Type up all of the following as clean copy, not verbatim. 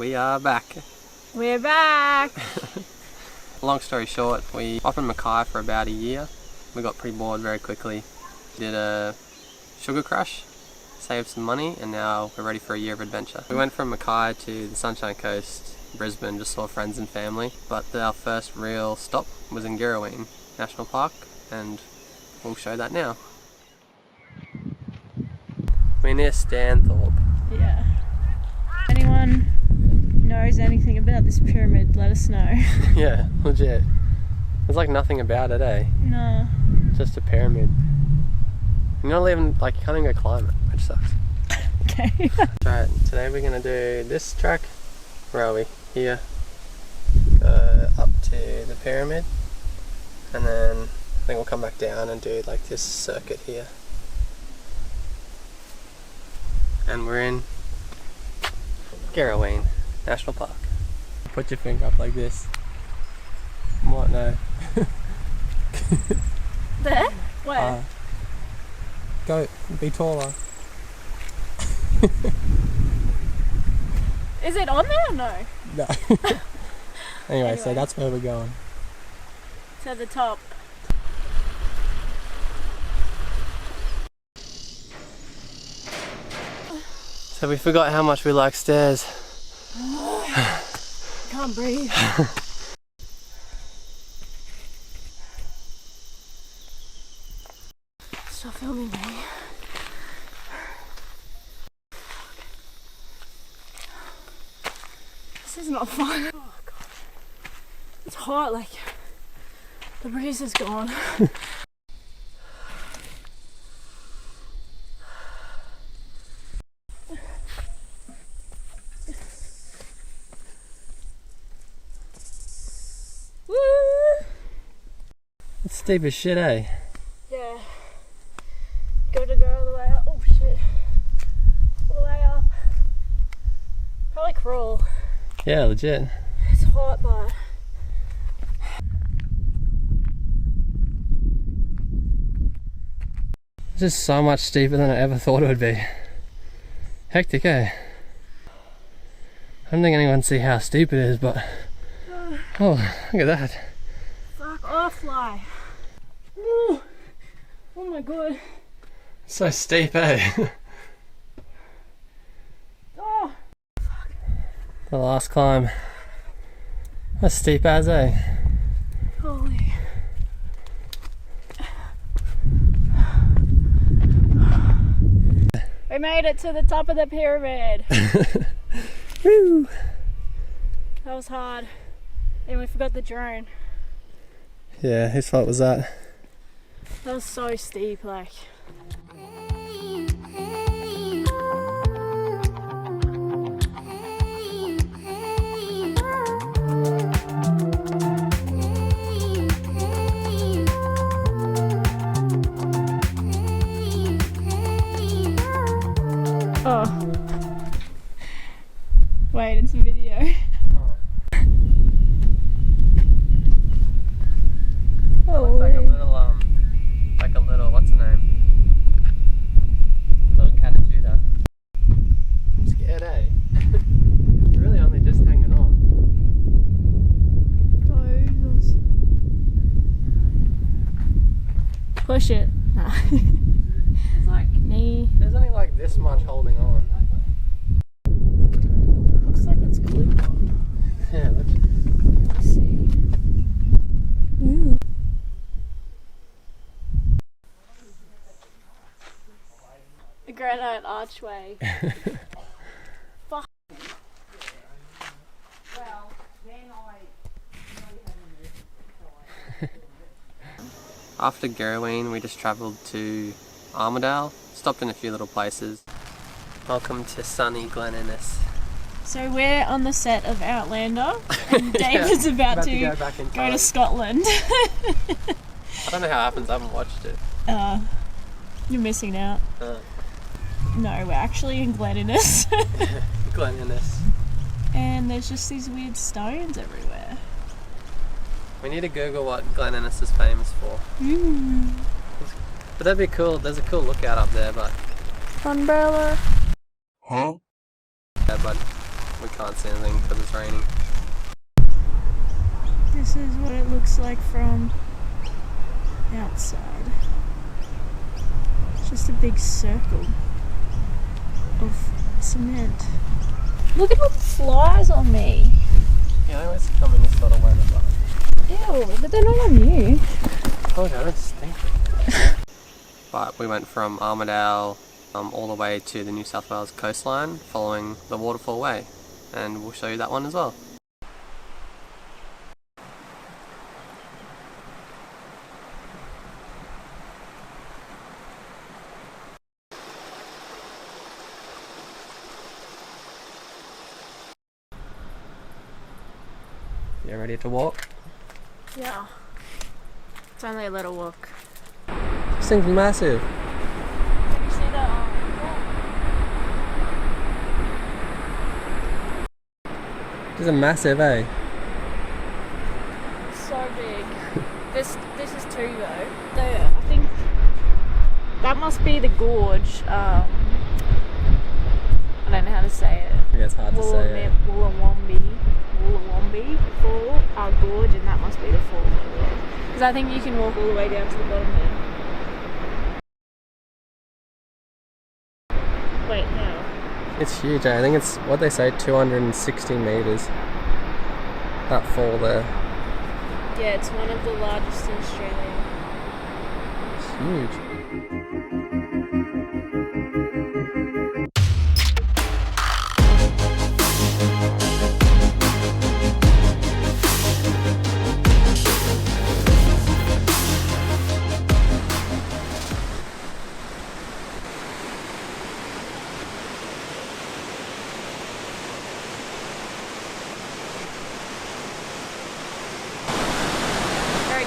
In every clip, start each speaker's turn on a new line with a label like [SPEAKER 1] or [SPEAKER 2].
[SPEAKER 1] We are back.
[SPEAKER 2] We're back!
[SPEAKER 1] Long story short, we up in Mackay for about a year. We got pretty bored very quickly. Did a sugar crush, saved some money, and now we're ready for a year of adventure. We went from Mackay to the Sunshine Coast, Brisbane, just saw friends and family, but our first real stop was in Girraween National Park, and we'll show that now. We're near Stanthorpe.
[SPEAKER 2] Yeah. Anyone knows anything about this pyramid, let us know.
[SPEAKER 1] Yeah, legit. There's like nothing about it, eh?
[SPEAKER 2] No.
[SPEAKER 1] Just a pyramid. You're not even, like, you can't even go climb it, which sucks.
[SPEAKER 2] Okay.
[SPEAKER 1] Right, today we're gonna do this track. Where are we? Here. Go up to the pyramid, and then I think we'll come back down and do like this circuit here. And we're in Girraween National Park. Put your finger up like this. What? No.
[SPEAKER 2] There? Where?
[SPEAKER 1] Go, be taller.
[SPEAKER 2] Is it on there or no?
[SPEAKER 1] No. Anyway, so that's where we're going.
[SPEAKER 2] To the top.
[SPEAKER 1] So we forgot how much we like stairs.
[SPEAKER 2] Can't breathe. Stop filming me. This is not fun. Oh god. It's hot, like the breeze is gone. Woo!
[SPEAKER 1] It's steep as shit, eh?
[SPEAKER 2] Yeah. Go all the way up. Oh shit. All the way up. Probably crawl.
[SPEAKER 1] Yeah, legit.
[SPEAKER 2] It's hot, but
[SPEAKER 1] This is so much steeper than I ever thought it would be. Hectic, eh? I don't think anyone can see how steep it is, but oh, look at that.
[SPEAKER 2] fuck off, fly. Ooh. Oh my god.
[SPEAKER 1] So steep, eh?
[SPEAKER 2] Oh.
[SPEAKER 1] The last climb. That's steep as, eh?
[SPEAKER 2] Holy. We made it to the top of the pyramid.
[SPEAKER 1] Woo!
[SPEAKER 2] That was hard. And we forgot the drone.
[SPEAKER 1] Yeah, whose fault was that?
[SPEAKER 2] That was so steep, like. Oh. Wait, it's a video. Oh,
[SPEAKER 1] Looks like a little, what's the name? Little cat of Judah. I'm scared, eh? You're really only just hanging on.
[SPEAKER 2] Jesus. Push it. Nah.
[SPEAKER 1] It's like,
[SPEAKER 2] Knee.
[SPEAKER 1] there's only like this much holding on.
[SPEAKER 2] Looks like it's glued on.
[SPEAKER 1] Yeah, let's
[SPEAKER 2] See. Ooh. The granite archway. Fuck. Well, then
[SPEAKER 1] After Girraween, we just travelled to Armidale, stopped in a few little places. Welcome to sunny Glen Innes.
[SPEAKER 2] So we're on the set of Outlander, and David's about to
[SPEAKER 1] go back in
[SPEAKER 2] go
[SPEAKER 1] time.
[SPEAKER 2] to Scotland.
[SPEAKER 1] I don't know how it happens, I haven't watched it.
[SPEAKER 2] You're missing out. No, we're actually in Glen Innes.
[SPEAKER 1] Glen Innes.
[SPEAKER 2] And there's just these weird stones everywhere.
[SPEAKER 1] We need to Google what Glen Innes is famous for. But that'd be cool, there's a cool lookout up there, but...
[SPEAKER 2] Umbrella.
[SPEAKER 1] Huh? Yeah, but we can't see anything because it's raining.
[SPEAKER 2] This is what it looks like from outside. It's just a big circle of cement. Look at all the flies on me.
[SPEAKER 1] Yeah, I always come in this sort of weather, but
[SPEAKER 2] Ew, but they're not on you.
[SPEAKER 1] oh, I don't stink. But we went from Armidale all the way to the New South Wales coastline following the Waterfall Way, and we'll show you that one as well. You ready to walk?
[SPEAKER 2] Yeah. It's only a little walk.
[SPEAKER 1] This thing's massive.
[SPEAKER 2] Can you see that?
[SPEAKER 1] This is massive, eh?
[SPEAKER 2] It's so big. This is two though. There, I think that must be the gorge. I don't know how to say it.
[SPEAKER 1] Yeah, it's hard to say.
[SPEAKER 2] Wollawambi Fall, gorge, and that must be the falls over there. Because I think you can walk all the way down to the bottom there. Wait, no.
[SPEAKER 1] It's huge, eh? I think it's, what they say, 260 metres. That fall there.
[SPEAKER 2] Yeah, it's one of the largest in Australia.
[SPEAKER 1] It's huge.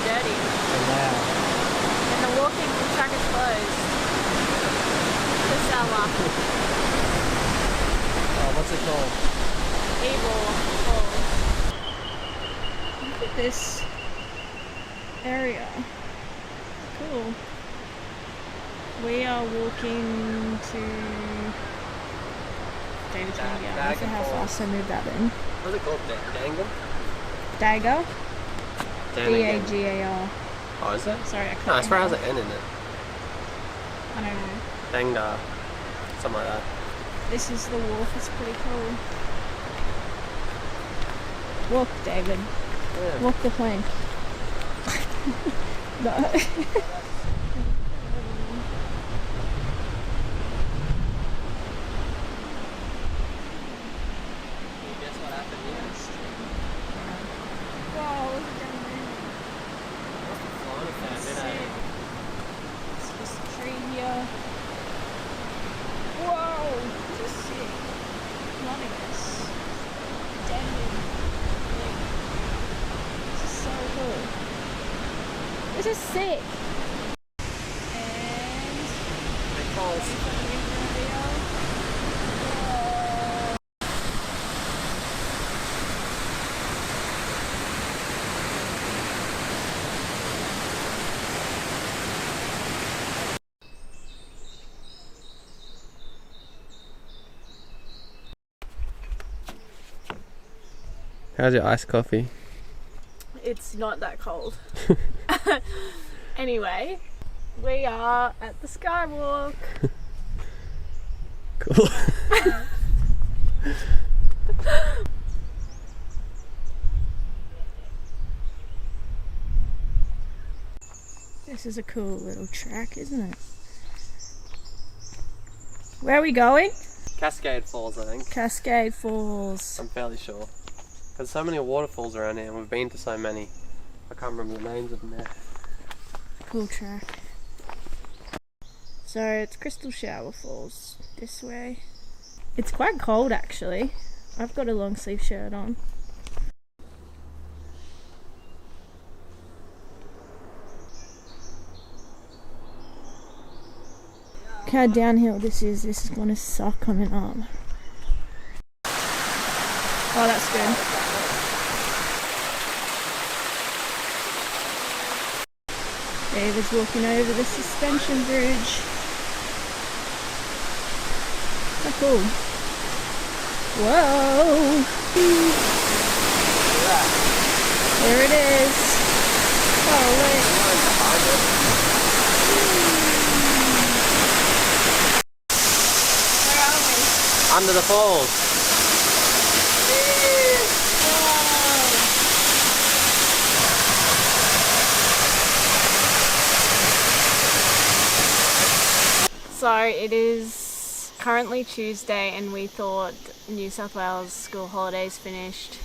[SPEAKER 2] Dirty. And the walking track is closed. The cellar.
[SPEAKER 1] Oh, what's it called?
[SPEAKER 2] Evil Falls. Look at this area. Cool. We are walking to David's gonna be out. I don't know how fast I moved that in.
[SPEAKER 1] What's it called? Dangan?
[SPEAKER 2] Dagger?
[SPEAKER 1] Danagan.
[SPEAKER 2] D-A-G-A-R.
[SPEAKER 1] Oh, is it?
[SPEAKER 2] Sorry, I can't.
[SPEAKER 1] No, I swear it has an N in it.
[SPEAKER 2] I don't know.
[SPEAKER 1] Danga. Something like that.
[SPEAKER 2] This is the wharf, it's pretty cool. Walk, David.
[SPEAKER 1] Yeah.
[SPEAKER 2] Walk the plank. No.
[SPEAKER 1] Guess what happened here?
[SPEAKER 2] Wow, look at that man.
[SPEAKER 1] Flying a fair bit, eh?
[SPEAKER 2] It's just a tree here. Whoa, this is sick. Loving this. Damn. This is so cool. This is sick. And
[SPEAKER 1] Big falls. How's your iced coffee?
[SPEAKER 2] It's not that cold. Anyway, we are at the Skywalk.
[SPEAKER 1] Cool.
[SPEAKER 2] This is a cool little track, isn't it? Where are we going?
[SPEAKER 1] Cascade Falls, I think.
[SPEAKER 2] Cascade Falls.
[SPEAKER 1] I'm fairly sure. There's so many waterfalls around here and we've been to so many. I can't remember the names of them now.
[SPEAKER 2] Cool track. So it's Crystal Shower Falls this way. It's quite cold actually. I've got a long sleeve shirt on. Look how downhill this is. This is gonna suck coming up. Oh, that's good. David's walking over the suspension bridge. So cool. Whoa! There it is. Holy. Where are we?
[SPEAKER 1] Under the falls.
[SPEAKER 2] So it is currently Tuesday and we thought New South Wales school holidays finished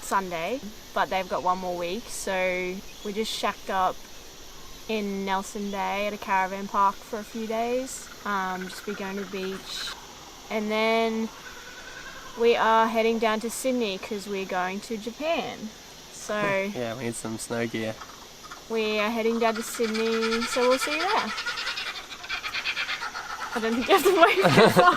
[SPEAKER 2] Sunday, but they've got one more week, so we just shacked up in Nelson Bay at a caravan park for a few days, just be going to the beach, and then we are heading down to Sydney because we're going to Japan. So
[SPEAKER 1] Yeah, we need some snow gear.
[SPEAKER 2] we are heading down to Sydney, so we'll see you there. I don't think you have to wait for